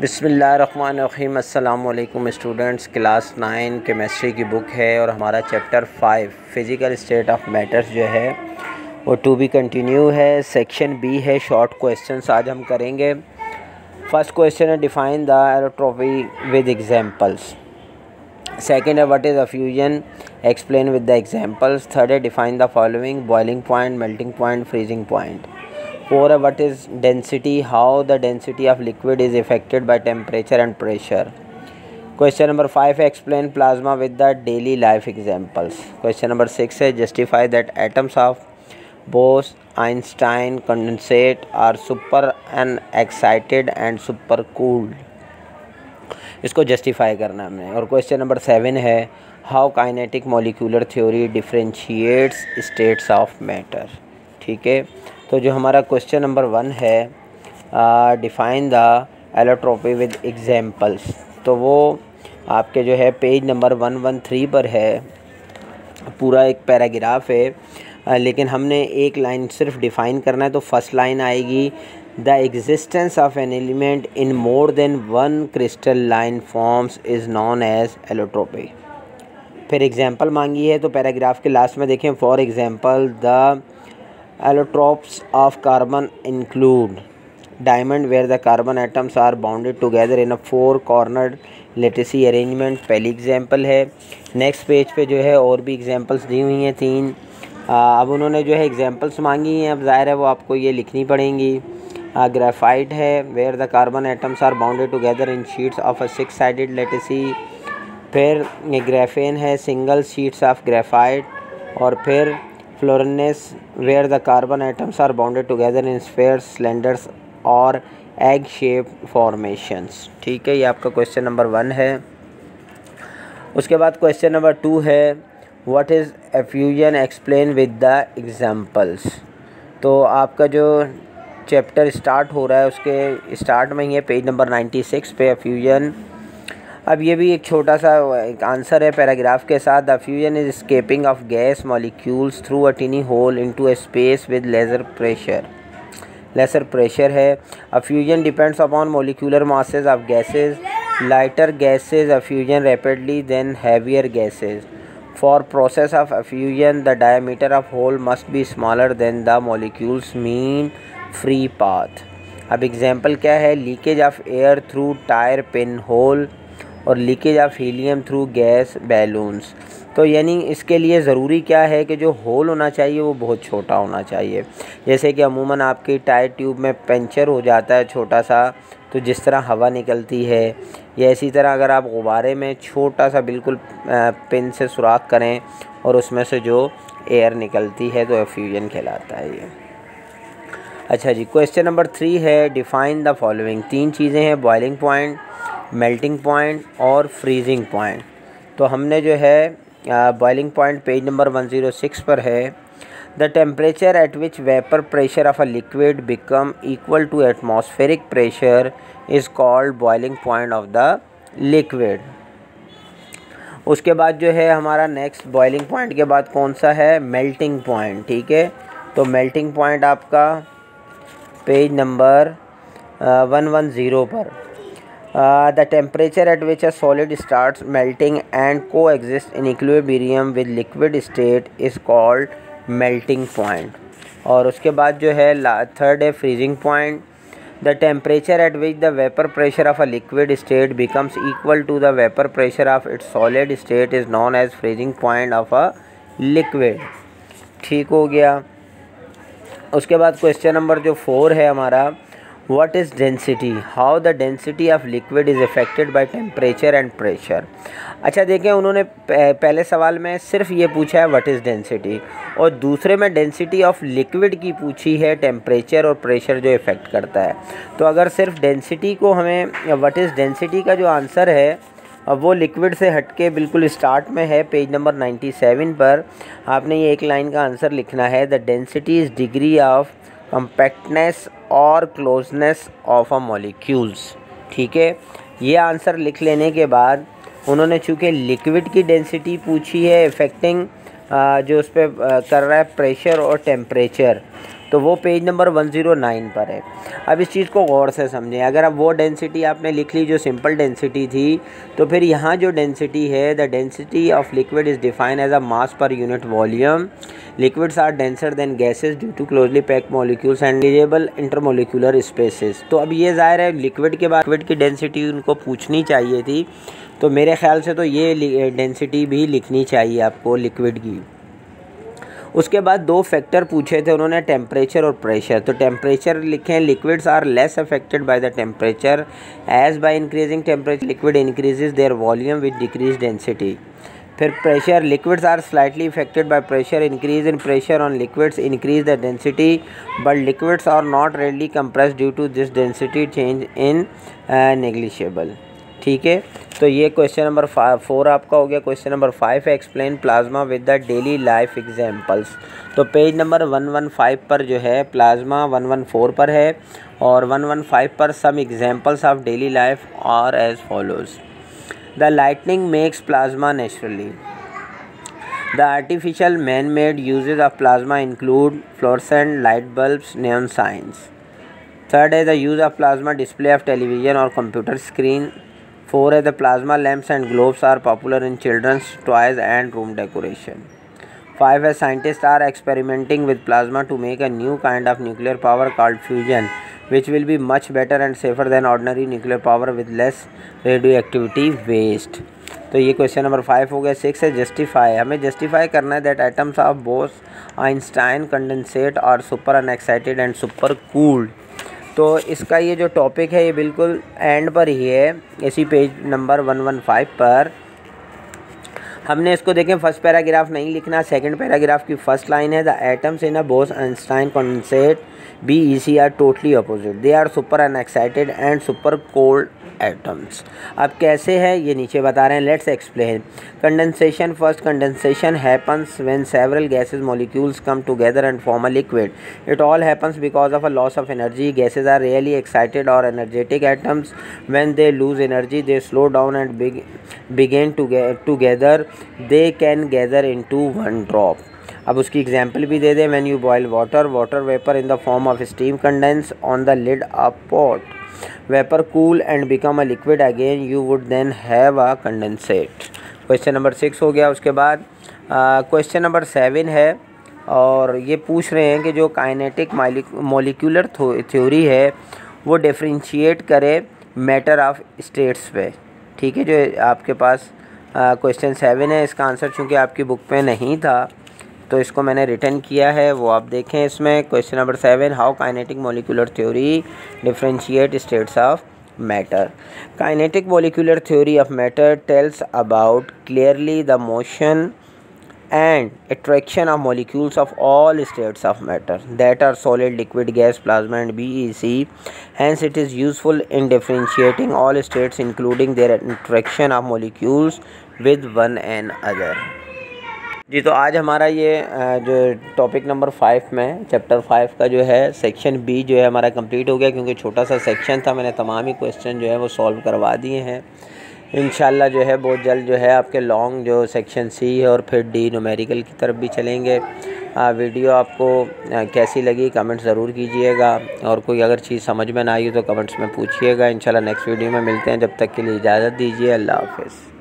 बिस्मिल्लाहिर्रहमानिर्रहीम। अस्सलामुअलैकुम students. Class 9 chemistry की बुक है और हमारा chapter 5 physical state of matters जो है वो टू बी कंटिन्यू है। सेक्शन बी है, शॉर्ट क्वेश्चंस आज हम करेंगे। फर्स्ट क्वेश्चन है define the allotropy with examples. Second है what is effusion, explain with the examples. Third है define the following, boiling point, melting point, freezing point. 4 what is density, how the density of liquid is affected by temperature and pressure. Question number 5 explain plasma with the daily life examples. Question number 6 है justify that atoms of Bose, Einstein, condensate are super excited and super cooled. इसको justify करना हमने। और question number 7 है how kinetic molecular theory differentiates states of matter. ठीक है, तो जो हमारा क्वेश्चन नंबर 1 है define the allotropy with examples, तो वो आपके जो है पेज नंबर 113 पर है। पूरा एक पैराग्राफ है, लेकिन हमने एक लाइन सिर्फ डिफ़ाइन करना है। तो फर्स्ट लाइन आएगी the existence of an element in more than one crystal line forms is known as allotropy. फिर एग्जांपल मांगी है, तो पैराग्राफ के लास्ट में देखें for example the allotropes of carbon include diamond where the carbon atoms are bounded together in a four cornered lattice arrangement। पहली example है। Next page पे जो है और भी एग्जांपल्स दी हुई हैं 3। अब उन्होंने जो है एग्जांपल्स मांगी हैं, अब ज़ाहिर है वो आपको ये लिखनी पड़ेंगी। ग्रेफाइट है where the carbon atoms are bounded together in sheets of a 6 sided lattice. फिर ग्रेफेन है सिंगल शीट्स ऑफ ग्रेफाइट। और फिर fullerenes where the carbon atoms are bounded together in spheres, cylinders और एग शेप फॉर्मेशंस। ठीक है, ये आपका question number 1 है। उसके बाद क्वेश्चन नंबर 2 है what is effusion, explain with the examples. तो आपका जो चैप्टर स्टार्ट हो रहा है उसके स्टार्ट में ही है पेज नंबर 96 पे एफ्यूजन। अब ये भी एक छोटा सा एक आंसर है पैराग्राफ के साथ। The fusion is escaping of gas molecules through a tiny hole into a space with lesser pressure है। Effusion depends upon molecular masses of gases. Lighter gases effusion rapidly than heavier gases. For process of effusion the diameter of hole must be smaller than the molecules mean free path. अब example क्या है, leakage of air through tyre pin hole और leakage of helium through gas balloons. तो यानी इसके लिए ज़रूरी क्या है कि जो होल होना चाहिए वो बहुत छोटा होना चाहिए। जैसे कि अमूमन आपकी टायर ट्यूब में पंचर हो जाता है छोटा सा, तो जिस तरह हवा निकलती है, या इसी तरह अगर आप गुब्बारे में छोटा सा बिल्कुल पिन से सुराख करें और उसमें से जो एयर निकलती है तो एफ्यूजन कहलाता है ये। अच्छा जी, क्वेश्चन नंबर 3 है डिफ़ाइन द फॉलोइंग। 3 चीज़ें हैं, बॉइलिंग पॉइंट, मेल्टिंग पॉइंट और फ्रीजिंग पॉइंट। तो हमने जो है बॉइलिंग पॉइंट पेज नंबर 106 पर है। The temperature at which vapour pressure of a liquid become equal to atmospheric pressure is called boiling point of the liquid. उसके बाद जो है हमारा नेक्स्ट बॉइलिंग पॉइंट के बाद कौन सा है, मेल्टिंग पॉइंट। ठीक है, तो मेल्टिंग पॉइंट आपका पेज नंबर 110 पर। The temperature at which a solid starts melting and coexist in equilibrium with liquid state is called melting point। और उसके बाद जो है थर्ड है freezing point। The temperature at which the vapor pressure of a liquid state becomes equal to the vapor pressure of its solid state is known as freezing point of a liquid। ठीक हो गया। उसके बाद question number जो 4 है हमारा, What is density? How the density of liquid is affected by temperature and pressure। अच्छा देखें, उन्होंने पहले सवाल में सिर्फ ये पूछा है what is density, और दूसरे में डेंसिटी ऑफ लिक्विड की पूछी है, टेम्परेचर और प्रेशर जो इफ़ेक्ट करता है। तो अगर सिर्फ डेंसिटी को हमें what is density का जो आंसर है वो लिक्विड से हटके बिल्कुल स्टार्ट में है पेज नंबर 97 पर। आपने ये एक लाइन का आंसर लिखना है, the density is degree of compactness और क्लोजनेस ऑफ अ मॉलिक्यूल्स। ठीक है, ये आंसर लिख लेने के बाद उन्होंने चूँकि लिक्विड की डेंसिटी पूछी है इफेक्टिंग जो उस पर कर रहा है प्रेशर और टेम्परेचर, तो वो पेज नंबर 109 पर है। अब इस चीज़ को गौर से समझें। अगर अब वो डेंसिटी आपने लिख ली जो सिंपल डेंसिटी थी, तो फिर यहाँ जो डेंसिटी है, the density of liquid is defined as a mass per unit volume. Liquids are denser than gases due to closely packed molecules and negligible intermolecular spaces. तो अब ये ज़ाहिर है लिक्विड के बाद लिक्विड की डेंसिटी उनको पूछनी चाहिए थी, तो मेरे ख्याल से तो ये डेंसिटी भी लिखनी चाहिए आपको लिक्विड की। उसके बाद दो फैक्टर पूछे थे उन्होंने, टेम्परेचर और प्रेशर। तो टेम्परेचर लिखें, liquids are less affected by the temperature as by increasing temperature liquid increases their volume with decrease density. फिर pressure, liquids are slightly affected by pressure, increase in pressure on liquids increase the density but liquids are not readily compressed due to this density change in negligible. ठीक है, तो ये question number 4 आपका हो गया। Question number 5 है explain plasma with the daily life examples. तो page number 115 पर जो है प्लाज्मा 114 पर है और 115 पर some examples of daily life are as follows. The lightning makes plasma naturally. The artificial man made uses of plasma include fluorescent light bulbs, neon signs. Third है the use of plasma display of television or computer screen. 4 है the plasma lamps and globes are popular in children's toys and room decoration. 5 है scientists are experimenting with plasma to make a new kind of nuclear power called fusion, which will be much better and safer than ordinary nuclear power with less radioactivity waste. तो ये question number 5 हो गया। 6 है justify. हमें justify करना है that atoms of Bose Einstein condensate और super unexcited and super cooled. तो इसका ये जो टॉपिक है ये बिल्कुल एंड पर ही है, इसी पेज नंबर 115 पर। हमने इसको देखें, फर्स्ट पैराग्राफ नहीं लिखना, सेकंड पैराग्राफ की फर्स्ट लाइन है the atoms in a Bose Einstein condensate BEC are totally opposite, they are super unexcited and super cold atoms. अब कैसे है ये नीचे बता रहे हैं, let's explain. Condensation, first condensation happens when several gases molecules come together and form a liquid. It all happens because of a loss of energy. Gases are really excited और energetic atoms. When they lose energy they slow down and begin together, they can gather into one drop. अब उसकी example भी दे दें, when you boil water, water vapour in the form of steam condense on the lid of pot, vapour cool and become a liquid again, you would then have a condensate. Question number 6 हो गया। उसके बाद question number 7 है और ये पूछ रहे हैं कि जो काइनेटिक मॉलिक्यूलर थ्योरी है वो डिफरेंशिएट करे मैटर ऑफ स्टेट्स पे। ठीक है, जो आपके पास क्वेश्चन 7 है, इसका आंसर चूँकि आपकी बुक पे नहीं था तो इसको मैंने रिटर्न किया है, वो आप देखें। इसमें question number 7, how kinetic molecular theory differentiate states of matter. Kinetic molecular theory of matter tells about clearly the motion and attraction of molecules of all states of matter that are solid, liquid, gas, plasma and BEC. Hence it is useful in differentiating all states including their interaction of molecules with one another. जी, तो आज हमारा ये जो topic number 5 में chapter 5 का जो है section B जो है हमारा कंप्लीट हो गया, क्योंकि छोटा सा सेक्शन था, मैंने तमाम ही क्वेश्चन जो है वो सॉल्व करवा दिए हैं। इंशाल्लाह जो है बहुत जल्द जो है आपके लॉन्ग जो सेक्शन सी है और फिर डी न्यूमेरिकल की तरफ भी चलेंगे। वीडियो आपको कैसी लगी कमेंट ज़रूर कीजिएगा, और कोई अगर चीज़ समझ में ना आई तो कमेंट्स में पूछिएगा। इंशाल्लाह नेक्स्ट वीडियो में मिलते हैं, जब तक के लिए इजाज़त दीजिए। अल्लाह हाफ़िज़।